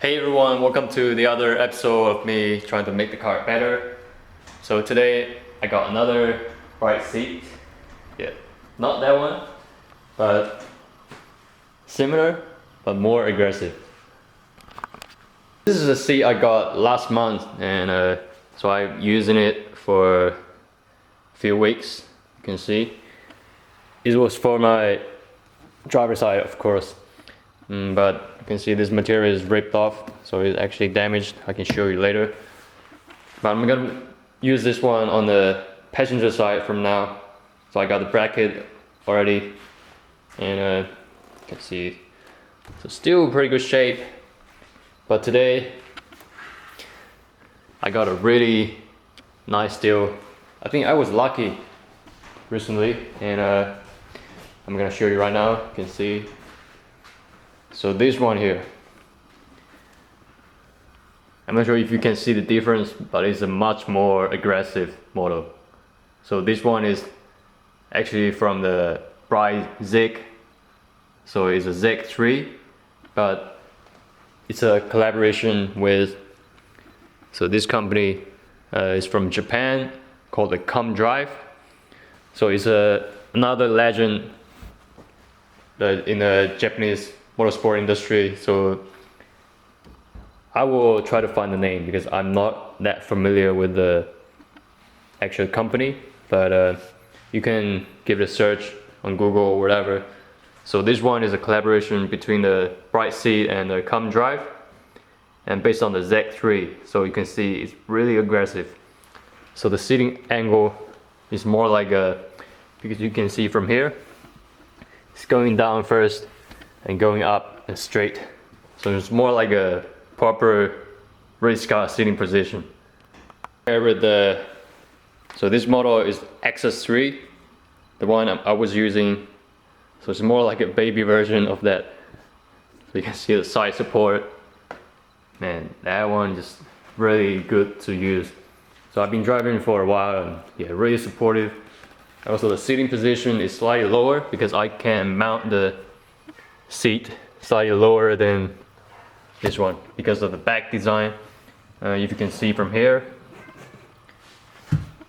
Hey everyone, welcome to the other episode of me trying to make the car better. So today I got another Bride seat. Yeah, not that one, but similar, but more aggressive. This is a seat I got last month, and so I'm using it for a few weeks. You can see it was for my driver's side, of course. But you can see this material is ripped off, so it's actually damaged. I can show you later. But I'm gonna use this one on the passenger side from now. So I got the bracket already, and you can see, so still pretty good shape. But today I got a really nice deal. I think I was lucky recently, and I'm gonna show you right now. You can see. So this one here, I'm not sure if you can see the difference, but it's a much more aggressive model. So this one is actually from the Bride Zeig. So it's a Zeig 3, but it's a collaboration with, so this company is from Japan called the Comdrive. So it's another legend in the Japanese motorsport industry. So I will try to find the name because I'm not that familiar with the actual company, but you can give it a search on Google or whatever. So this one is a collaboration between the Bride seat and the Comdrive, and based on the Zeig 3. So you can see it's really aggressive. So the seating angle is more like because you can see from here, it's going down first and going up and straight. So it's more like a proper race car seating position. With so this model is XS3, the one I was using. So it's more like a baby version of that. So you can see the side support. Man, that one just really good to use. So I've been driving for a while, and yeah, really supportive. Also the seating position is slightly lower because I can mount the seat slightly lower than this one because of the back design. If you can see from here,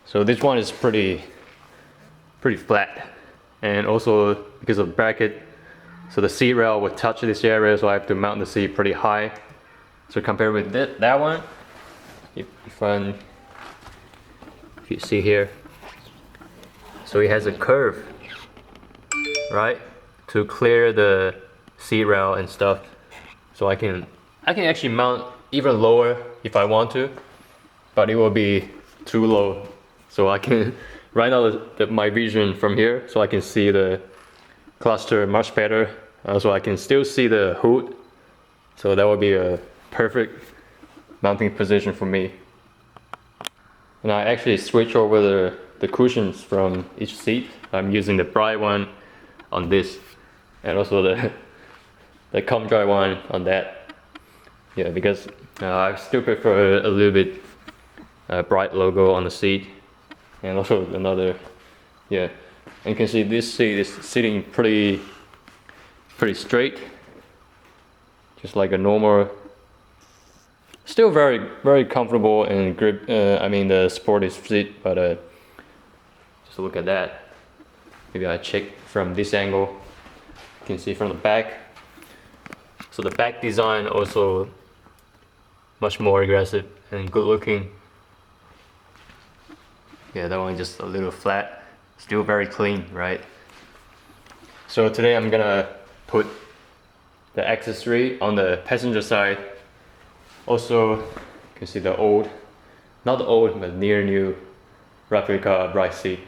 so this one is pretty flat, and also because of the bracket, so the seat rail will touch this area, so I have to mount the seat pretty high. So compared with that one, if you see here, so it has a curve, right, to clear the seat rail and stuff. So I can actually mount even lower if I want to, but it will be too low. So I can right now my vision from here, so I can see the cluster much better. So I can still see the hood. So that would be a perfect mounting position for me. And I actually switch over the cushions from each seat. I'm using the Bride one on this, and also the Comdrive one on that. Yeah, because I still prefer a little bit Bride logo on the seat, and also another, yeah. And you can see this seat is sitting pretty straight, just like a normal. Still very comfortable and grip. I mean the sporty seat, but just look at that. Maybe I check from this angle. You can see from the back. So the back design also much more aggressive and good looking. Yeah, that one just a little flat, still very clean, right? So today I'm gonna put the XS3 on the passenger side. Also, you can see the old, not the old, but near new replica Bride seat.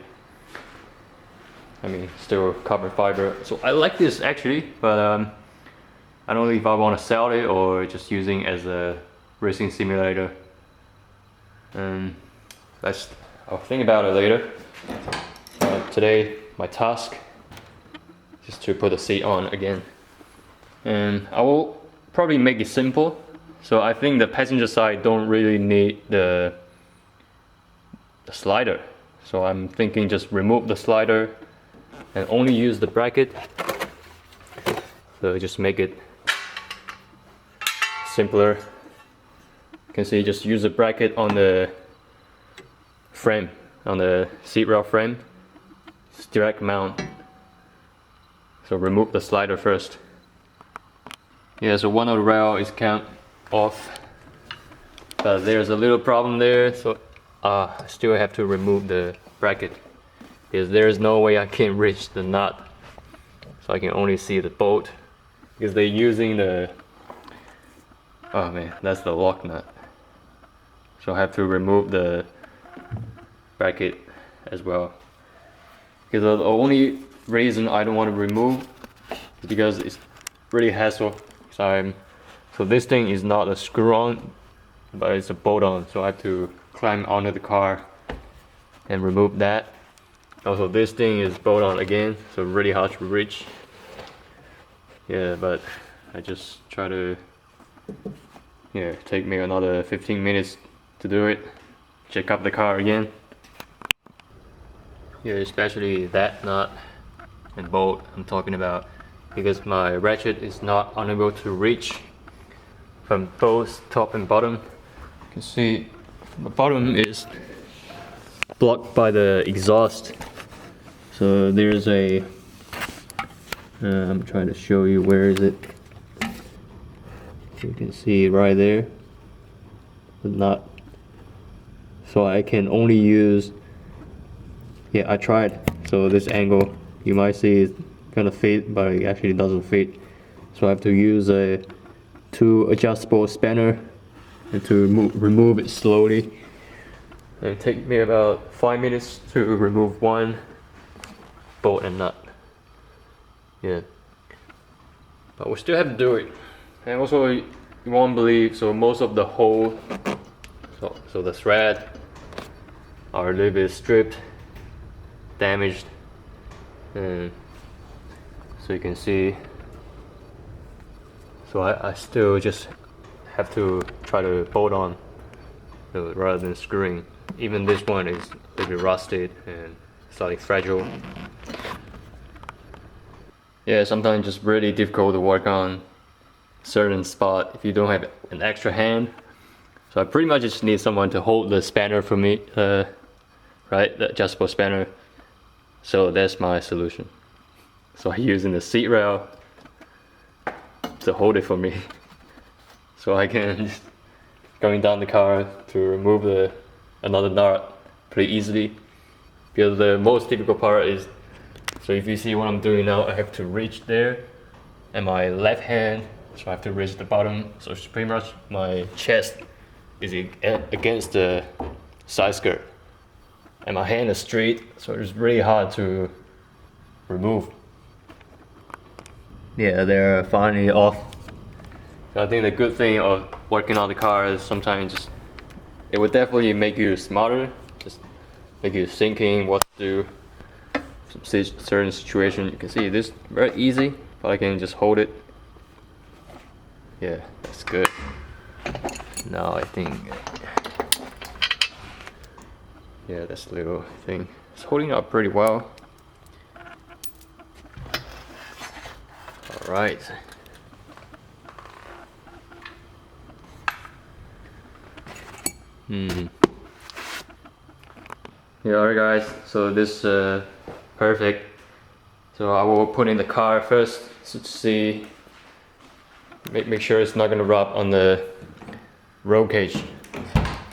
I mean, still carbon fiber. So I like this actually, but I don't know if I want to sell it or just using as a racing simulator. I'll think about it later. Today, my task is just to put the seat on again. And I will probably make it simple. So I think the passenger side don't really need the slider. So I'm thinking just remove the slider and only use the bracket. So just make it simpler. You can see just use a bracket on the frame, on the seat rail frame. It's direct mount. So remove the slider first. Yeah, so one of the rail is count off, but there's a little problem there, so I still have to remove the bracket because there's no way I can reach the nut, so I can only see the bolt because they're using the, oh man, that's the lock nut, so I have to remove the bracket as well. Because the only reason I don't want to remove is because it's really hassle. So this thing is not a screw on, but it's a bolt on, so I have to climb onto the car and remove that. Also this thing is bolt on again, so really hard to reach. Yeah, but I just try to, yeah, take me another 15 minutes to do it. Check up the car again. Yeah, especially that nut and bolt I'm talking about, because my ratchet is not unable to reach from both top and bottom. You can see the bottom is blocked by the exhaust. So there's a, I'm trying to show you, where is it? You can see right there, the nut. So I can only use, yeah, I tried. So this angle, you might see it's gonna fit, but it actually doesn't fit. So I have to use a 2 adjustable spanner and to remove it slowly. And it takes me about 5 minutes to remove one bolt and nut. Yeah, but we still have to do it. And also, you won't believe, so most of the hole, so the thread are a little bit stripped, damaged, and so you can see, so I still just have to try to bolt on rather than screwing. Even this one is a little bit rusted and slightly fragile. Yeah, sometimes it's just really difficult to work on certain spot if you don't have an extra hand. So I pretty much just need someone to hold the spanner for me, right, the adjustable spanner. So that's my solution. So I'm using the seat rail to hold it for me. So I can just going down the car to remove another nut pretty easily. Because the most difficult part is, so if you see what I'm doing now, I have to reach there, and my left hand, so I have to reach the bottom. So it's pretty much my chest is against the side skirt, and my hand is straight, so it's really hard to remove. Yeah, they're finally off. So I think the good thing of working on the car is sometimes it would definitely make you smarter, just make you thinking what to do. Some certain situation, you can see this very easy, but I can just hold it. Yeah, that's good. Now I think, yeah, this little thing, it's holding up pretty well. All right. Yeah, alright guys, so this perfect. So I will put in the car first to see, make sure it's not gonna rub on the roll cage.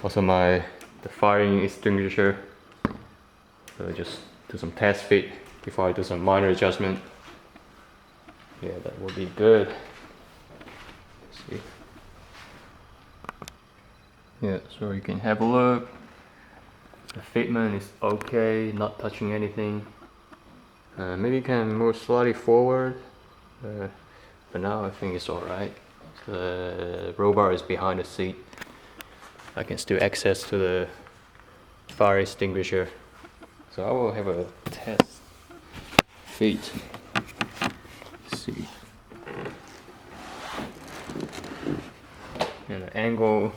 Also the firing extinguisher. So just do some test fit before I do some minor adjustment. Yeah, that will be good. Let's see. Yeah, so you can have a look. The fitment is okay, not touching anything. Maybe you can move slightly forward, but now I think it's alright. The roll bar is behind the seat. I can still access to the fire extinguisher. So I will have a test fit. Let's see. And the angle.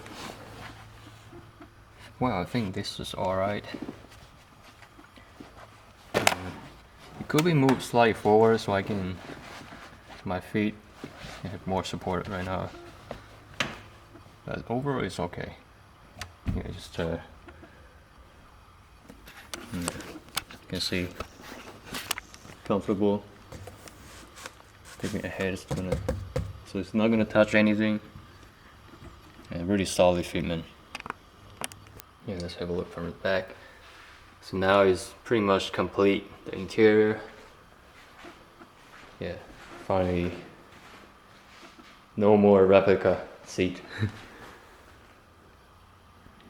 Well, I think this is alright. It could be moved slightly forward so I can, my feet have more support right now. but overall it's okay. Yeah, just you can see comfortable. Taking ahead, so it's not gonna touch anything. And really solid fitment. Yeah, let's have a look from the back. So now it's pretty much complete. The interior. Yeah, finally, no more replica seat.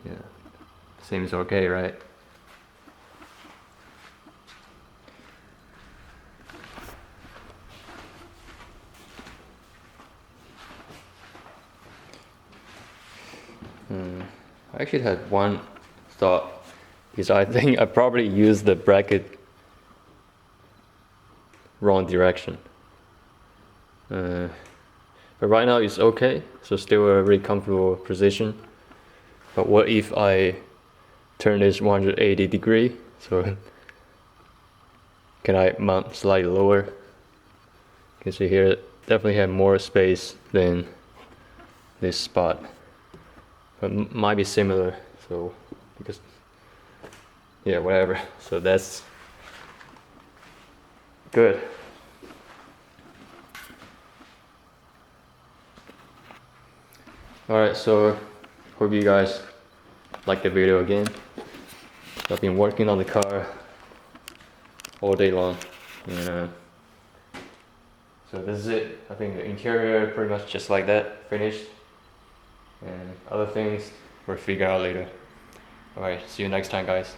Yeah, seems okay, right? I actually had one thought, because I think I probably used the bracket wrong direction. But right now it's okay, so still a really comfortable position. But what if I turn this 180 degree? So can I mount slightly lower? You can see here, definitely have more space than this spot. But might be similar, so because yeah, whatever. So that's good. Alright, so hope you guys like the video again. I've been working on the car all day long. And, so this is it. I think the interior pretty much just like that, finished. And other things we'll figure out later. Alright, see you next time, guys.